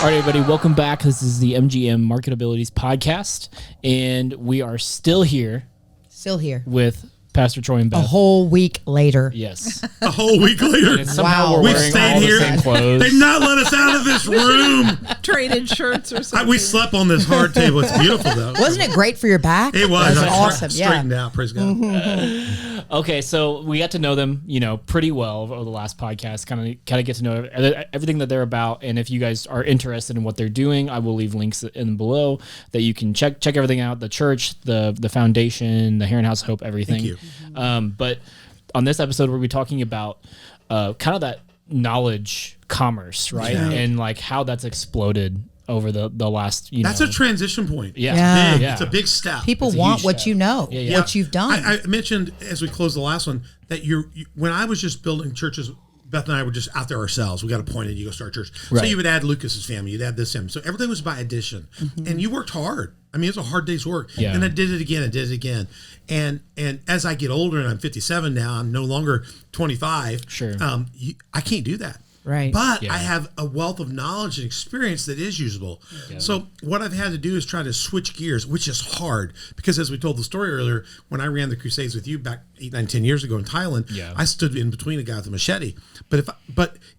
All right, everybody, welcome back. This is the MGM MarketAbilities podcast, and we are still here with Pastor Troy and Beth. A whole week later. Yes. A whole week later. And somehow we're We've wearing stayed all the here. same clothes. They've not let us out of this room. Traded shirts or something. We slept on this hard table. It's beautiful, though. Wasn't it great for your back? It was. It was awesome. Yeah. Straightened out. Praise God. Okay, so we got to know them, pretty well over the last podcast. Kind of get to know everything that they're about, and if you guys are interested in what they're doing, I will leave links in below that you can check everything out: the church, the foundation, the Herrin House of Hope, everything. Thank you. But on this episode, we'll be talking about kind of that knowledge commerce, right, and like how that's exploded over the last, That's a transition point. Yeah. Big. Yeah. It's a big step. People want what step. you know, what you've done. I mentioned as we closed the last one that when I was just building churches, Beth and I were just out there ourselves. We got appointed. You go start a church. Right. So you would add Lucas's family. You'd add this family. So everything was by addition. And you worked hard. I mean, it was a hard day's work. Yeah. And I did it again. And as I get older, and I'm 57 now, I'm no longer 25. Sure. I can't do that. Right. But Yeah. I have a wealth of knowledge and experience that is usable. Yeah. So what I've had to do is try to switch gears, which is hard because as we told the story earlier, when I ran the Crusades with you back 8, 9, 10 years ago in Thailand, I stood in between a guy with a machete. But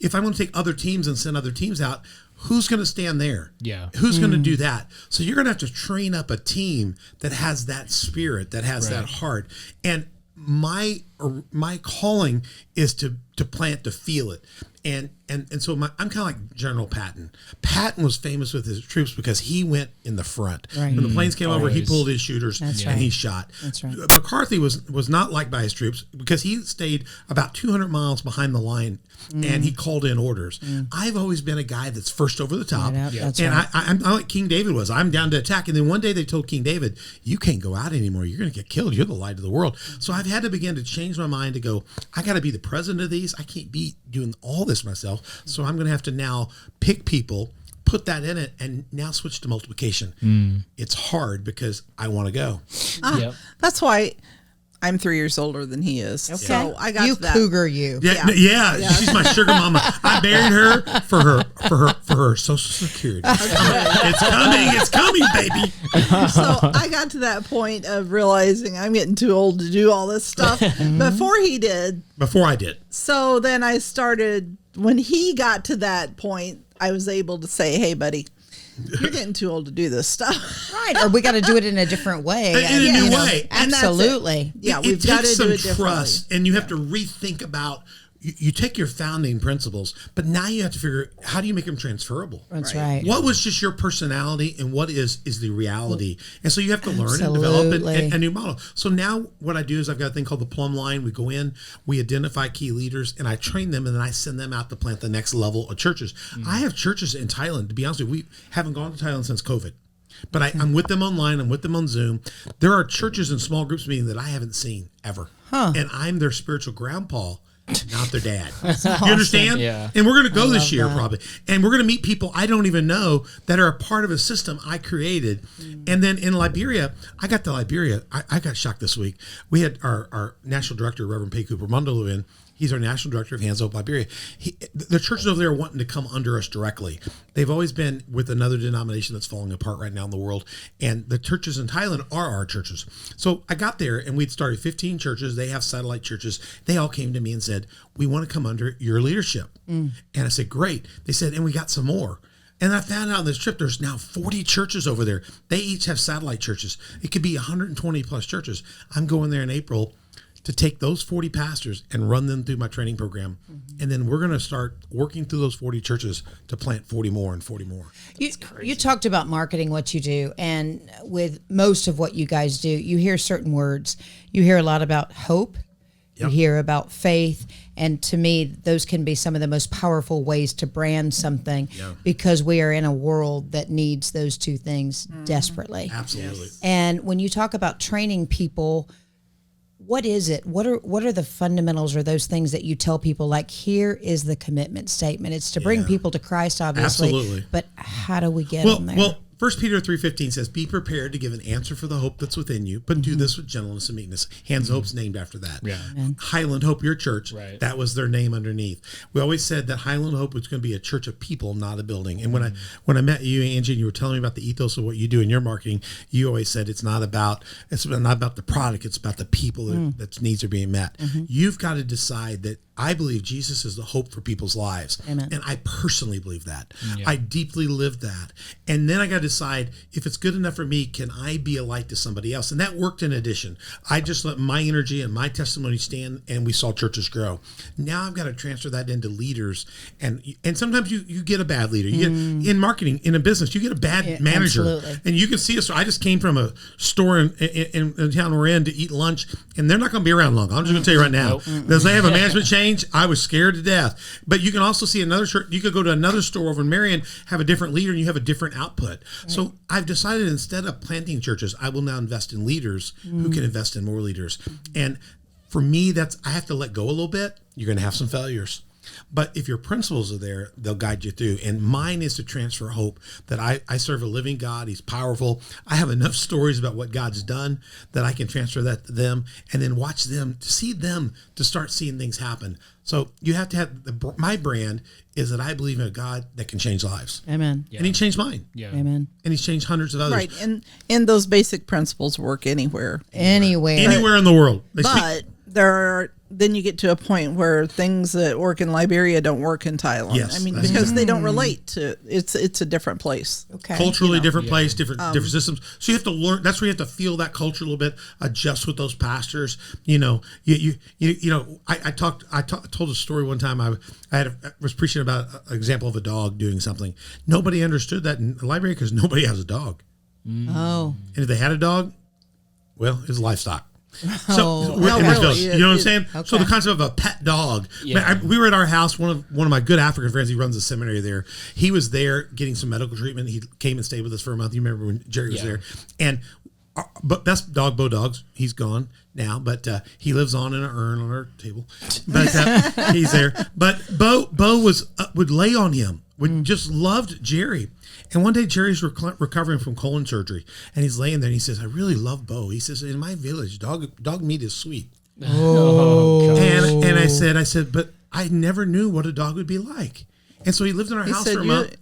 if I'm going to take other teams and send other teams out, who's going to stand there? Yeah. Who's going to do that? So you're going to have to train up a team that has that spirit, that has that heart. And my calling is to plant, to feel it. And so I'm kind of like General Patton. Patton was famous with his troops because he went in the front. Right. When the planes came over, he Always. pulled his shooters and he shot. That's right. McCarthy was not liked by his troops because he stayed about 200 miles behind the line and he called in orders. I've always been a guy that's first over the top. Right up, that's and right. I'm like King David was. I'm down to attack. And then one day they told King David, you can't go out anymore. You're going to get killed. You're the light of the world. So I've had to begin to change my mind to go, I got to be the president of these. I can't be doing all this myself. So I'm going to have to now pick people, put that in it, and now switch to multiplication. It's hard because I want to go. That's why I'm 3 years older than he is. Okay. So I got you that. cougar you. Yeah. She's my sugar mama. I married her for her Social Security. It's coming, baby. So I got to that point of realizing I'm getting too old to do all this stuff before he did. Before I did. So then I started, when he got to that point, I was able to say, hey, buddy, you're getting too old to do this stuff. Right. Or we got to do it in a different way. In a new way. Absolutely. Yeah, it we've got to takes do some it differently. trust, and you have to rethink about. You take your founding principles, but now you have to figure how do you make them transferable. That's right. What was just your personality, and what is the reality? And so you have to learn and develop a new model. So now what I do is I've got a thing called the plumb line. We go in, we identify key leaders, and I train them, and then I send them out to plant the next level of churches. I have churches in Thailand. To be honest with you, we haven't gone to Thailand since COVID. But I'm with them online. I'm with them on Zoom. There are churches and small groups meeting that I haven't seen ever. And I'm their spiritual grandpa, not their dad. Awesome. You understand? Yeah. And we're going to go this year probably. And we're going to meet people I don't even know that are a part of a system I created. And then in Liberia, I got shocked this week. We had our national director, Reverend Pei Cooper Mundolo, in. He's our national director of Hands Up Liberia. The churches over there are wanting to come under us directly. They've always been with another denomination that's falling apart right now in the world. And the churches in Thailand are our churches. So I got there and we'd started 15 churches. They have satellite churches. They all came to me and said, we want to come under your leadership. And I said, great. They said, and we got some more. And I found out on this trip, there's now 40 churches over there. They each have satellite churches. It could be 120 plus churches. I'm going there in April to take those 40 pastors and run them through my training program. And then we're going to start working through those 40 churches to plant 40 more and 40 more. You talked about marketing, what you do, and with most of what you guys do, you hear certain words. You hear a lot about hope. You hear about faith. And to me, those can be some of the most powerful ways to brand something because we are in a world that needs those two things desperately. Absolutely. And when you talk about training people, what is it? What are the fundamentals or those things that you tell people, like, here is the commitment statement? It's to bring people to Christ, obviously. Absolutely. But how do we get them there? Well, 1 Peter 3:15 says, "Be prepared to give an answer for the hope that's within you, but do this with gentleness and meekness." Hans Hope's named after that. Yeah. Highland Hope, your church, Right. that was their name underneath. We always said that Highland Hope was going to be a church of people, not a building. And when I met you, Angie, and you were telling me about the ethos of what you do in your marketing, you always said it's not about the product, it's about the people that needs are being met. You've got to decide that I believe Jesus is the hope for people's lives. Amen. And I personally believe that. Yeah. I deeply live that. And then I got to decide, if it's good enough for me, can I be a light to somebody else? And that worked in addition. I just let my energy and my testimony stand, and we saw churches grow. Now I've got to transfer that into leaders. And sometimes you get a bad leader. You get, in marketing, in a business, you get a bad manager. Absolutely. And you can see us. I just came from a store in the town we're in to eat lunch, and they're not going to be around long. I'm just going to tell you right now. Because they have a management change. I was scared to death. But you can also see another church. You could go to another store over in Marion, have a different leader, and you have a different output. Right. So I've decided, instead of planting churches, I will now invest in leaders who can invest in more leaders. And for me, I have to let go a little bit. You're going to have some failures. But if your principles are there, they'll guide you through. And mine is to transfer hope, that I serve a living God. He's powerful. I have enough stories about what God's done that I can transfer that to them, and then watch them, to see them, to start seeing things happen. So you have to have, my brand is that I believe in a God that can change lives. Amen. And he changed mine. Yeah. Amen. And he's changed hundreds of others. Right. And those basic principles work anywhere. Anywhere. Anywhere in the world. But then you get to a point where things that work in Liberia don't work in Thailand. Yes, I mean, that's because they don't relate to it's a different place. Okay. Culturally different place, different systems. So you have to learn. That's where you have to feel that culture a little bit. Adjust with those pastors. You know, I told a story one time. I was preaching about an example of a dog doing something. Nobody understood that in Liberia because nobody has a dog. Oh. And if they had a dog, well, it's livestock. So Oh, we're in this really? village, you know what I'm saying? Okay. So the concept of a pet dog. Yeah. We were at our house. One of my good African friends, he runs a seminary there. He was there getting some medical treatment. He came and stayed with us for a month. You remember when Jerry was there? And but that's dog Bo Dogs. He's gone now, but he lives on in an urn on our table. But he's there. But Bo would lay on him. Just loved Jerry. And one day Jerry's recovering from colon surgery, and he's laying there, and he says, "I really love Bo." He says, "In my village, dog meat is sweet." Oh, And I said, but I never knew what a dog would be like. And so he lived in our house for a month.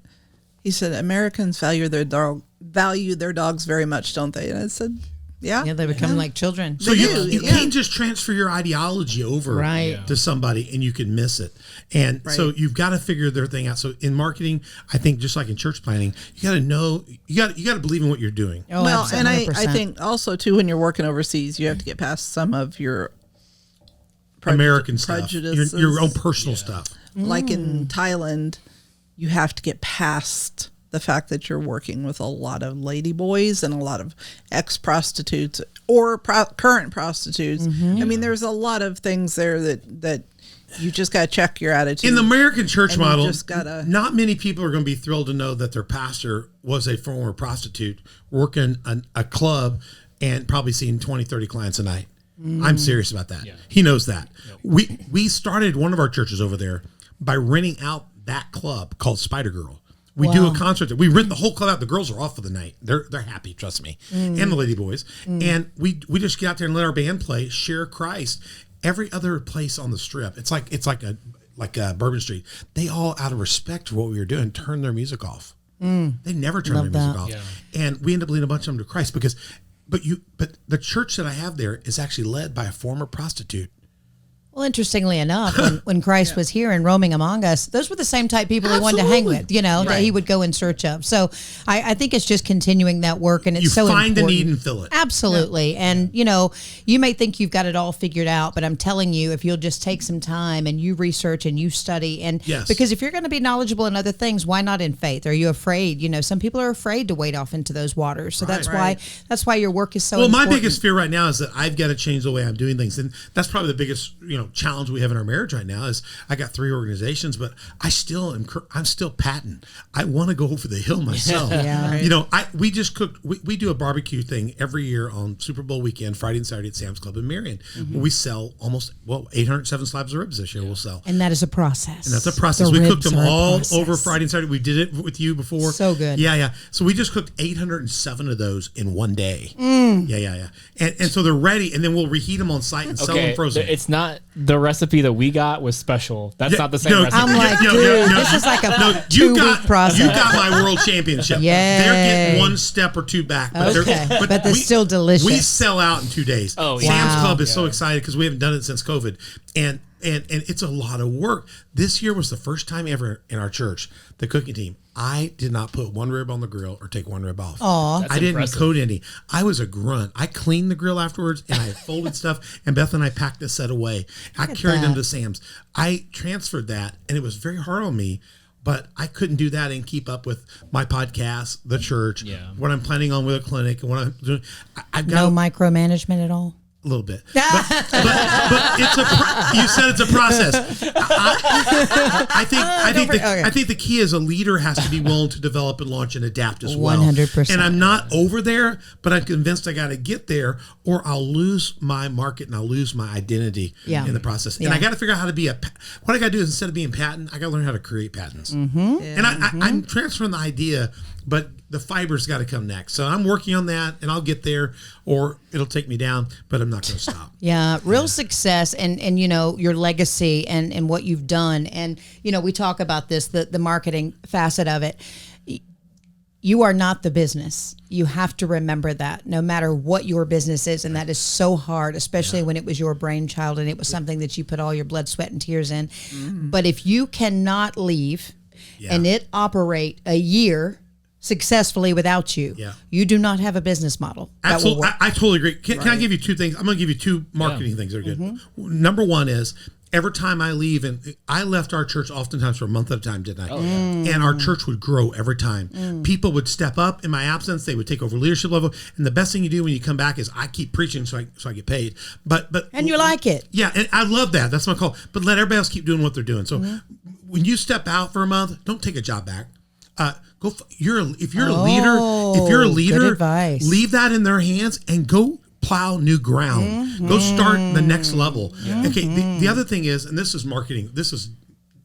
He said, "Americans value their dogs very much, don't they?" And I said, "Yeah, Yeah, they become like children. So you can't just transfer your ideology over Right. to somebody and you can miss it. And so you've got to figure their thing out. So in marketing, I think just like in church planning, you got to know, you got to believe in what you're doing. Oh, well, and I 100%. think also too, when you're working overseas, you have to get past some of your American stuff, prejudices. your own personal stuff. Like in Thailand, you have to get past the fact that you're working with a lot of lady boys and a lot of ex-prostitutes or current prostitutes. I mean, there's a lot of things there that you just got to check your attitude. In the American church And you model, just gotta- not many people are going to be thrilled to know that their pastor was a former prostitute working a club and probably seeing 20, 30 clients a night. I'm serious about that. Yeah. He knows that. We started one of our churches over there by renting out that club called Spider Girl. We do a concert there. We rent the whole club out. The girls are off for the night. They're happy, trust me, and the lady boys. And we just get out there and let our band play, share Christ. Every other place on the strip, it's like Bourbon Street. They all, out of respect for what we were doing, turned their music off. They never turned their music off, and we end up leading a bunch of them to Christ because. But the church that I have there is actually led by a former prostitute. Well, interestingly enough, when Christ was here and roaming among us, those were the same type people he wanted to hang with, that he would go in search of. So I think it's just continuing that work, and it's so important. You find a need and fill it. Absolutely. Yeah. And, you may think you've got it all figured out, but I'm telling you, if you'll just take some time and you research and you study, and because if you're going to be knowledgeable in other things, why not in faith? Are you afraid? Some people are afraid to wade off into those waters. So that's why your work is so important. My biggest fear right now is that I've got to change the way I'm doing things. And that's probably the biggest, challenge we have in our marriage right now is I got 3 organizations, but I'm still patting. I want to go over the hill myself. We just cooked. We do a barbecue thing every year on Super Bowl weekend, Friday and Saturday at Sam's Club in Marion. Where we sell 807 slabs of ribs this year. We'll sell, and that is a process. And that's a process. We cooked them all over Friday and Saturday. We did it with you before. So good. Yeah. So we just cooked 807 of those in one day. Yeah. And so they're ready, and then we'll reheat them on site and sell them frozen. It's not the recipe that we got was special. That's not the same recipe. I'm like, this is like a 2-week process. You got my world championship. Yeah, they're getting 1 step or 2 back, but they're still delicious. We sell out in 2 days. Sam's Club is so excited because we haven't done it since COVID, and it's a lot of work. This year was the first time ever in our church, the cooking team, I did not put 1 rib on the grill or take 1 rib off. Aw. I didn't coat any. I was a grunt. I cleaned the grill afterwards, and I folded stuff, and Beth and I packed the set away. I carried them to Sam's. I transferred that, and it was very hard on me, but I couldn't do that and keep up with my podcast, the church, what I'm planning on with a clinic, and what I'm doing. I've got no micromanagement at all. A little bit, but it's you said it's a process. I think the key as a leader has to be willing to develop and launch and adapt as well. 100%. And I'm not over there, but I'm convinced I got to get there, or I'll lose my market and I'll lose my identity in the process. And I got to figure out how to be what I got to do is instead of being patent, I got to learn how to create patents. And I'm transferring the idea, but the fiber's got to come next. So I'm working on that, and I'll get there, or it'll take me down, but I'm not going to stop. Real success and your legacy and what you've done. And, we talk about this, the marketing facet of it. You are not the business. You have to remember that no matter what your business is. And that is so hard, especially when it was your brainchild and it was something that you put all your blood, sweat, and tears in. But if you cannot leave and it operate a year successfully without you, you do not have a business model. Absolutely. I totally agree. Can I give you 2 things? I'm going to give you 2 marketing things that are good. Number 1 is every time I leave, and I left our church oftentimes for a month at a time, didn't I? And our church would grow every time. People would step up in my absence. They would take over leadership level. And the best thing you do when you come back is I keep preaching so I get paid. But and you like it. Yeah, and I love that. That's my call. But let everybody else keep doing what they're doing. So when you step out for a month, don't take a job back. If you're a leader, leave that in their hands and go plow new ground. Go start the next level. Okay. The other thing is, and this is marketing. This is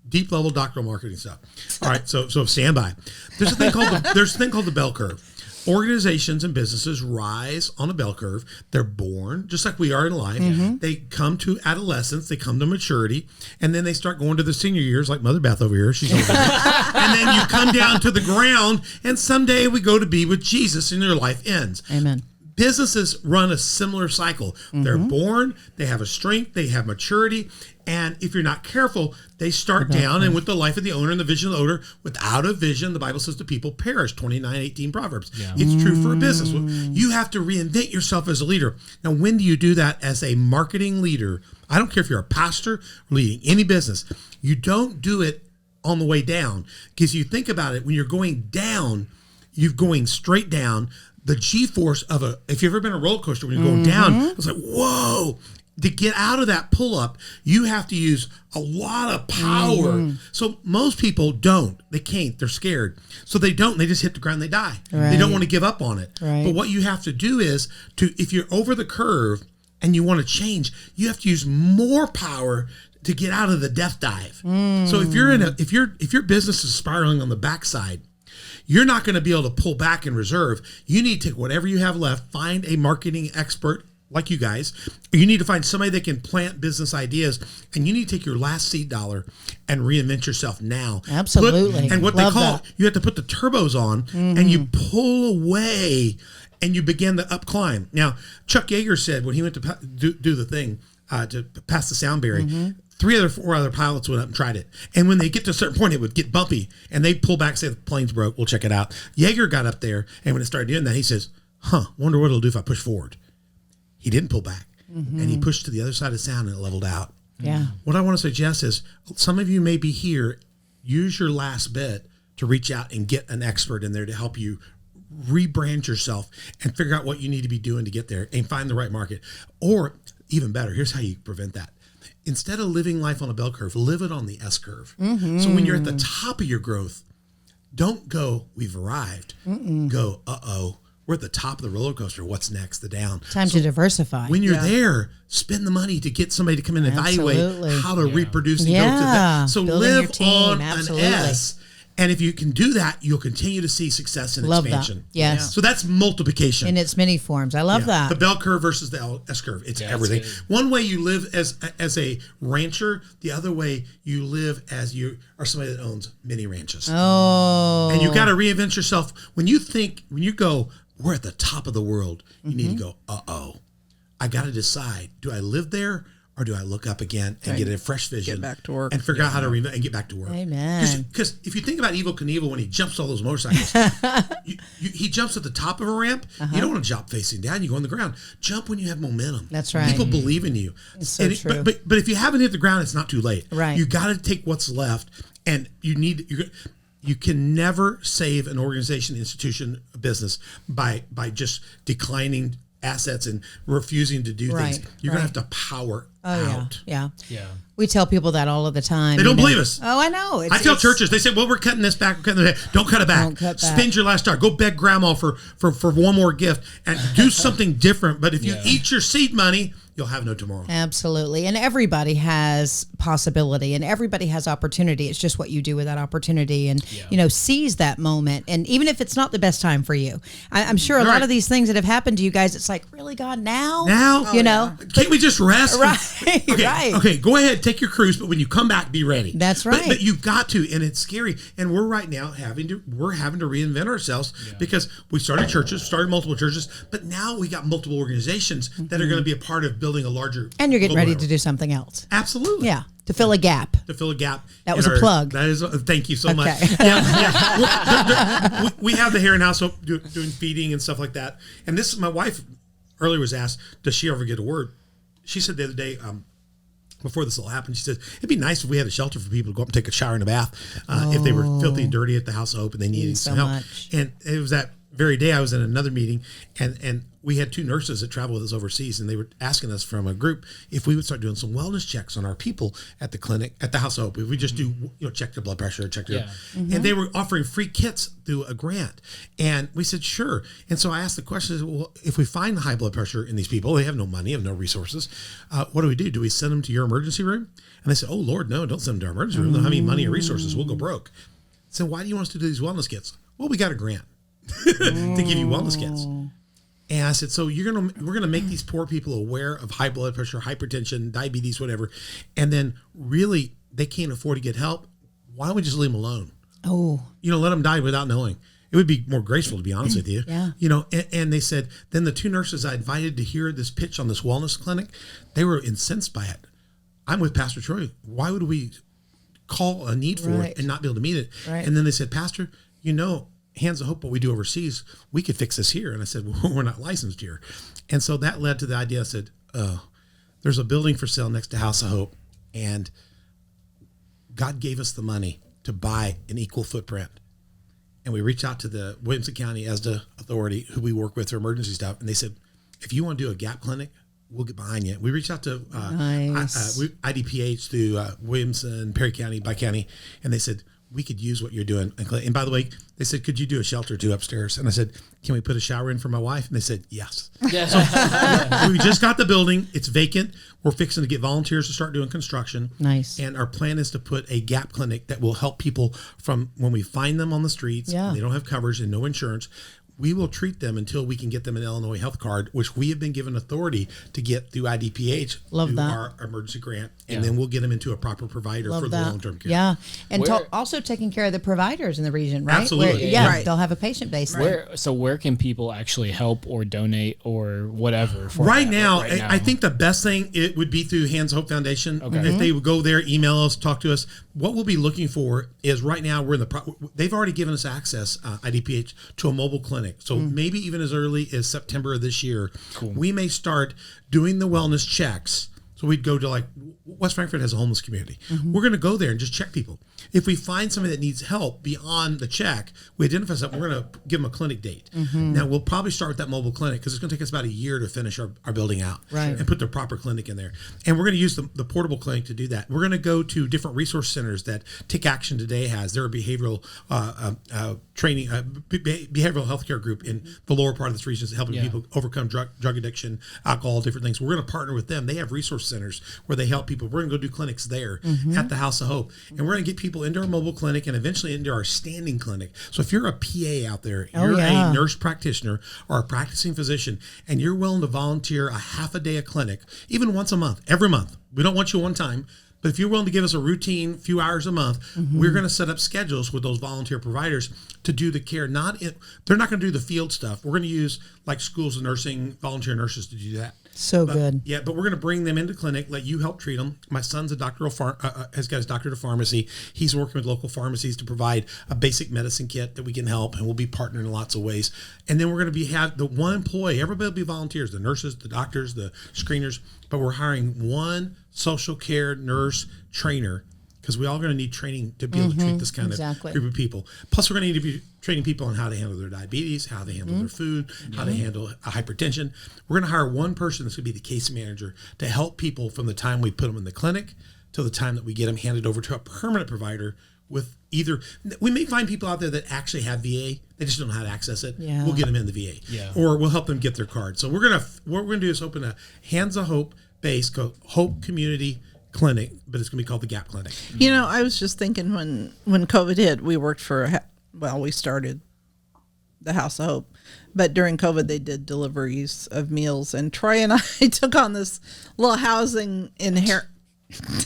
deep level doctoral marketing stuff. All right. So stand by. There's a thing called the bell curve. Organizations and businesses rise on a bell curve. They're born just like we are in life. They come to adolescence. They come to maturity. And then they start going to the senior years like Mother Beth over here. She's over there. And then you come down to the ground. And someday we go to be with Jesus and your life ends. Amen. Businesses run a similar cycle. They're born. They have a strength. They have maturity. And if you're not careful, they start down. And with the life of the owner and the vision of the owner, without a vision, the Bible says the people perish. 29:18 Proverbs. It's true for a business. You have to reinvent yourself as a leader. Now, when do you do that as a marketing leader? I don't care if you're a pastor or leading any business. You don't do it on the way down, because you think about it, when you're going down, you're going straight down. The G-force of if you've ever been a roller coaster, when you're going down, it's like, whoa. To get out of that pull-up, you have to use a lot of power. So most people don't. They can't. They're scared. So they don't. They just hit the ground. They die. They don't want to give up on it. But what you have to do is, if you're over the curve and you want to change, you have to use more power to get out of the death dive. So if your business is spiraling on the backside, you're not going to be able to pull back in reserve. You need to take whatever you have left, find a marketing expert like you guys. You need to find somebody that can plant business ideas, and you need to take your last seed dollar and reinvent yourself now. Absolutely. And what they call, you have to put the turbos on and you pull away and you begin the up climb. Now, Chuck Yeager said when he went to do the thing, to pass the sound barrier, 4 other pilots went up and tried it. And when they get to a certain point, it would get bumpy and they'd pull back, say the plane's broke, we'll check it out. Yeager got up there, and when it started doing that, he says, wonder what it'll do if I push forward. He didn't pull back, and he pushed to the other side of sound, and it leveled out. Yeah. What I want to suggest is some of you may be here. Use your last bit to reach out and get an expert in there to help you rebrand yourself and figure out what you need to be doing to get there and find the right market. Or even better, here's how you prevent that. Instead of living life on a bell curve, live it on the S curve. So when you're at the top of your growth, don't go, we've arrived. Go, we're at the top of the roller coaster. What's next? The down. Time to diversify. When you're there, spend the money to get somebody to come in and evaluate how to reproduce and go to that. So Building live your team. on Absolutely. an S. And if you can do that, you'll continue to see success and Love expansion. that. Yes. So that's multiplication. In its many forms. I love that. The bell curve versus the S curve. It's everything. One way you live as a rancher, the other way you live as you are somebody that owns many ranches. Oh. And you got to reinvent yourself. When you go, we're at the top of the world, you need to go, I got to decide, do I live there? Or do I look up again and get a fresh vision? Get back to work. And figure out how to and get back to work. Amen. Because if you think about Evel Knievel when he jumps all those motorcycles, he jumps at the top of a ramp. You don't want to jump facing down. You go on the ground. Jump when you have momentum. That's right. People believe in you. It's so true. But if you haven't hit the ground, it's not too late. Right. You got to take what's left, and you can never save an organization, institution, a business by just declining assets and refusing to do things. You're going to have to power out. Yeah. We tell people that all of the time. They don't believe us. Oh, I know. I tell churches, they say, well, we're cutting this back. We're cutting that. Don't cut it back. Don't cut back. Spend your last dollar. Go beg grandma for one more gift and do something different. But if you eat your seed money, you'll have no tomorrow. Absolutely. And everybody has possibility and everybody has opportunity. It's just what you do with that opportunity and, seize that moment. And even if it's not the best time for you, I'm sure a lot of these things that have happened to you guys, it's like, really, God, now? Can't we just rest? Right. Okay, go ahead, take your cruise, but when you come back, be ready. That's right. But you've got to, and it's scary. And we're right now having to reinvent ourselves because we started churches, started multiple churches, but now we got multiple organizations that are going to be a part of building a larger. And you're getting ready to do something else. Absolutely. Yeah. To fill a gap. That was a plug. That is. Thank you so much. Yeah. We have the Herrin household doing feeding and stuff like that. And this is my wife. Earlier was asked, does she ever get a word? She said the other day, before this all happened, she said it'd be nice if we had a shelter for people to go up and take a shower and a bath if they were filthy and dirty at the house of hope and they needed some help. And it was that very day I was in another meeting and we had 2 nurses that travel with us overseas and they were asking us from a group if we would start doing some wellness checks on our people at the clinic, at the House of Hope. If we just do, check their blood pressure, check their, and they were offering free kits through a grant. And we said, sure. And so I asked the question, well, if we find the high blood pressure in these people, they have no money, have no resources. What do we do? Do we send them to your emergency room? And they said, oh Lord, no, don't send them to our emergency room. They don't have any money or resources. We'll go broke. So why do you want us to do these wellness kits? Well, we got a grant to give you wellness kits. And I said, so we're gonna make these poor people aware of high blood pressure, hypertension, diabetes, whatever, and then really they can't afford to get help. Why don't we just leave them alone? Oh, let them die without knowing. It would be more graceful, to be honest with you. Yeah. And they said, then the 2 nurses I invited to hear this pitch on this wellness clinic, they were incensed by it. I'm with Pastor Troy. Why would we call a need for it and not be able to meet it? Right. And then they said, Pastor, Hands of Hope, what we do overseas, we could fix this here. And I said, well, we're not licensed here. And so that led to the idea. I said, there's a building for sale next to House of Hope. And God gave us the money to buy an equal footprint. And we reached out to the Williamson County ESDA authority who we work with for emergency stuff. And they said, if you want to do a gap clinic, we'll get behind you. We reached out to IDPH through Williamson, Perry County, Bi County. And they said, we could use what you're doing. And by the way, they said, could you do a shelter or 2 upstairs? And I said, can we put a shower in for my wife? And they said, yes. So we just got the building. It's vacant. We're fixing to get volunteers to start doing construction. Nice. And our plan is to put a gap clinic that will help people from when we find them on the streets, and they don't have coverage and no insurance. We will treat them until we can get them an Illinois health card, which we have been given authority to get through IDPH through our emergency grant. And then we'll get them into a proper provider for the long-term care. Yeah. And also taking care of the providers in the region, right? Absolutely. They'll have a patient base. Where can people actually help or donate or whatever? Right now, I think the best thing it would be through Hands of Hope Foundation. Okay. If they would go there, email us, talk to us. What we'll be looking for is right now they've already given us access, IDPH, to a mobile clinic. So maybe even as early as September of this year, we may start doing the wellness checks. So So we'd go to like West Frankfurt has a homeless community. We're going to go there and just check people. If we find somebody that needs help beyond the check, we identify something, we're going to give them a clinic date. Now, we'll probably start with that mobile clinic because it's going to take us about a year to finish our building out and put the proper clinic in there. And we're going to use the portable clinic to do that. We're going to go to different resource centers that Take Action Today has. They're a behavioral training, behavioral healthcare group in the lower part of this region, helping people overcome drug addiction, alcohol, different things. We're going to partner with them. They have resource centers where they help people. We're going to go do clinics there at the House of Hope. And we're going to get people into our mobile clinic and eventually into our standing clinic. So if you're a PA out there, you're a nurse practitioner or a practicing physician, and you're willing to volunteer a half a day of clinic, even once a month, every month. We don't want you one time. But if you're willing to give us a routine few hours a month, we're going to set up schedules with those volunteer providers to do the care. They're not going to do the field stuff. We're going to use like schools of nursing, volunteer nurses to do that. Good. Yeah, but we're going to bring them into clinic, let you help treat them. My son's has got his doctorate of pharmacy. He's working with local pharmacies to provide a basic medicine kit that we can help, and we'll be partnering in lots of ways. And then we're going to have the one employee. Everybody will be volunteers, the nurses, the doctors, the screeners, but we're hiring one social care nurse trainer because we all going to need training to be able to treat this kind of group of people. Plus, we're going to need to be training people on how to handle their diabetes, how they handle their food, how to handle hypertension. We're going to hire one person that's going to be the case manager to help people from the time we put them in the clinic till the time that we get them handed over to a permanent provider with either. We may find people out there that actually have VA. They just don't know how to access it. Yeah. We'll get them in the VA. Yeah. Or we'll help them get their card. So what we're going to do is open a Hands of Hope base called Hope Community Clinic, but it's going to be called the Gap Clinic. You know, I was just thinking when COVID hit, we worked we started the House of Hope, but during COVID they did deliveries of meals, and Troy and I took on this little housing in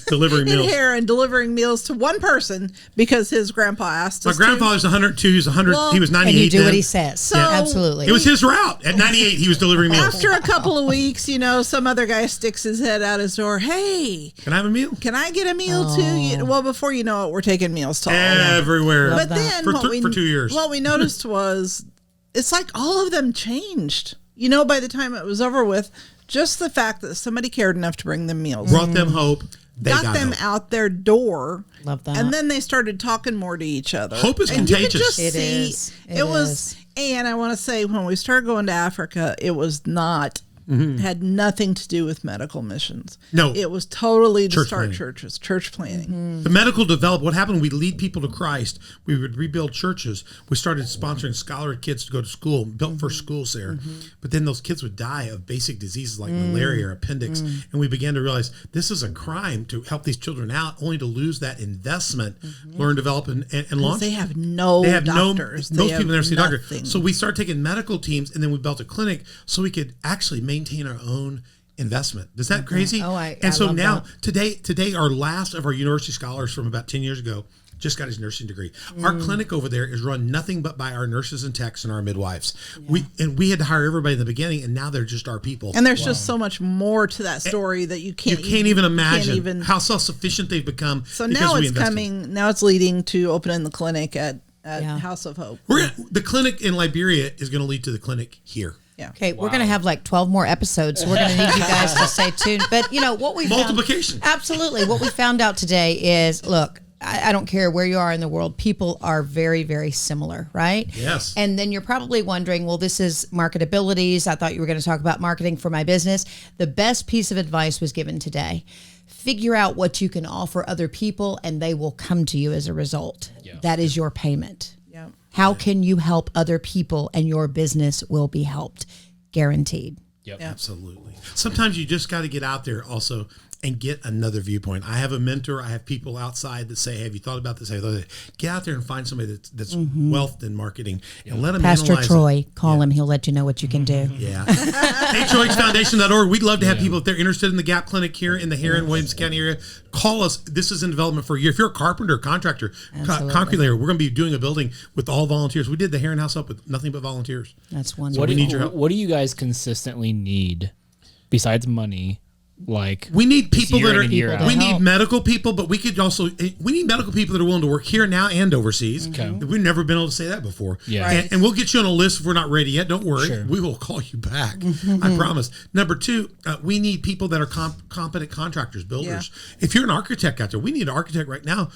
delivering meals in Herrin, delivering meals to one person because his grandpa asked us. My grandfather's 102. He's 100. Well, he was 98. And you do then. what he says. So absolutely. It was his route. At 98, he was delivering meals. After a couple of weeks, some other guy sticks his head out his door. Hey, can I have a meal? Can I get a meal too? Well, before you know it, we're taking meals to all everywhere. But then for 2 years, what we noticed was it's like all of them changed. By the time it was over with, just the fact that somebody cared enough to bring them meals, brought them hope. They got them out their door. Love that. And then they started talking more to each other. Hope is contagious. You could just see it was. And I want to say, when we started going to Africa, it was not. Had nothing to do with medical missions. No. It was totally to start planning. churches, church planning. The medical developed. What happened, we lead people to Christ. We would rebuild churches. We started sponsoring scholar kids to go to school, built first schools there. But then those kids would die of basic diseases like malaria or appendix. And we began to realize this is a crime to help these children out, only to lose that investment, learn, develop, and launch. They have no doctors. Most people never see a doctor. So we started taking medical teams, and then we built a clinic so we could actually maintain our own investment. Is that crazy? And so now, today, our last of our university scholars from about 10 years ago just got his nursing degree. Our clinic over there is run nothing but by our nurses and techs and our midwives. We had to hire everybody in the beginning, and now they're just our people. And there's just so much more to that story that you can't even imagine how self-sufficient they've become. So now it's coming. Now it's leading to opening the clinic at House of Hope. The clinic in Liberia is going to lead to the clinic here. Yeah. Okay, we're going to have like 12 more episodes, so we're going to need you guys to stay tuned. But what we multiplication. Absolutely. What we found out today is, look, I don't care where you are in the world, people are very, very similar, right? Yes. And then you're probably wondering, well, this is MarketAbilities. I thought you were going to talk about marketing for my business. The best piece of advice was given today. Figure out what you can offer other people, and they will come to you as a result. Yeah. That is your payment. How can you help other people, and your business will be helped? Guaranteed. Yep. Absolutely. Sometimes you just got to get out there also and get another viewpoint. I have a mentor. I have people outside that say, hey, have you thought about this? Get out there and find somebody that's wealth in marketing and let them Pastor analyze Troy, call him. He'll let you know what you can do. Yeah. HOHfoundation.org. We'd love to have people, if they're interested in the Gap Clinic here in the Herrin, Williams County area, call us. This is in development for a year. If you're a carpenter, contractor, concrete layer, we're going to be doing a building with all volunteers. We did the Herrin House up with nothing but volunteers. That's wonderful. What do you guys consistently need besides money? like we need people year that in are and year out. we need help. medical people, but we need medical people that are willing to work here now and overseas. Okay. We've never been able to say that before. Yeah. Right. And we'll get you on a list if we're not ready yet. Don't worry. Sure. We will call you back. I promise. Number two, we need people that are competent contractors, builders. If you're an architect out there, we need an architect right now.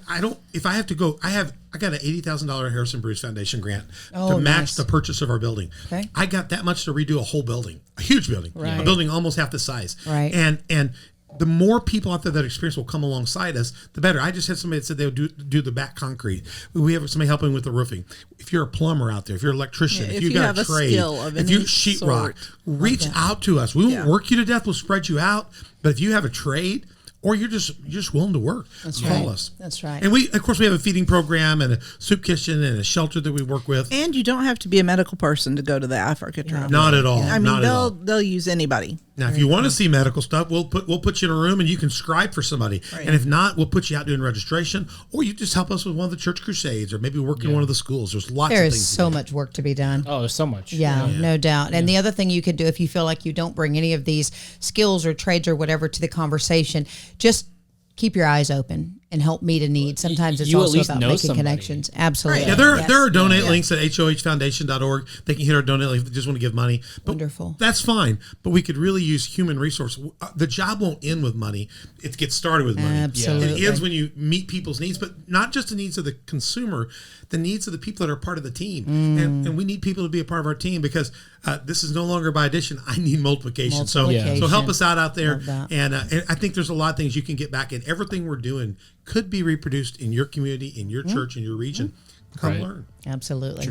I don't, if I have to go, I got an $80,000 Harrison Bruce Foundation grant to match nice. the purchase of our building. Okay. I got that much to redo a whole building, a huge building, Right. a building almost half the size. Right. And the more people out there that experience will come alongside us, the better. I just had somebody that said they would do the back concrete. We have somebody helping with the roofing. If you're a plumber out there, if you're an electrician, if you got have a a trade, skill of if you any sheetrock, sort. reach out to us. We won't work you to death. We'll spread you out. But if you have a trade, or you're just willing to work, call us. That's right. And we, of course, we have a feeding program and a soup kitchen and a shelter that we work with. And you don't have to be a medical person to go to the Africa trip. Not at all. I mean, Not at all. they'll use anybody. Now, if you want to see medical stuff, we'll put you in a room and you can scribe for somebody. Right. And if not, we'll put you out doing registration, or you just help us with one of the church crusades, or maybe work in one of the schools. There's lots There of is things. so much work to be done. oh, there's so much. Yeah, no doubt. And the other thing you could do if you feel like you don't bring any of these skills or trades or whatever to the conversation, just keep your eyes open and help meet a need. Sometimes it's You at also least about know making somebody. connections. Absolutely. Yeah, there Yes. are donate links at hohfoundation.org. They can hit our donate link if they just want to give money. But Wonderful. That's fine. But we could really use human resource. The job won't end with money. It gets started with money. Absolutely. It ends when you meet people's needs, but not just the needs of the consumer, the needs of the people that are part of the team. And we need people to be a part of our team because this is no longer by addition. I need multiplication. So help us out there. And I think there's a lot of things you can get back in. Everything we're doing could be reproduced in your community, in your church, in your region. Come learn. Absolutely.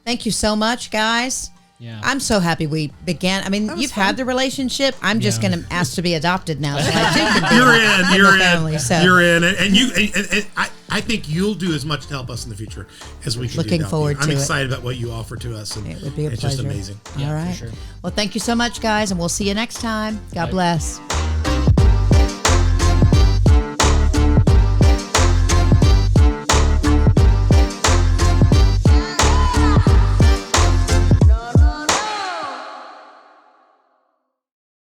Thank you so much, guys. Yeah. I'm so happy we began. I mean, you've had the relationship. I'm just going to ask to be adopted now. So I too can be You're in. family, so. You're in. And I think you'll do as much to help us in the future as we can do. Looking forward to I'm it. excited about what you offer to us. And It would be a it's pleasure. just amazing. All right. sure. Well, thank you so much, guys, and we'll see you next time. God bless.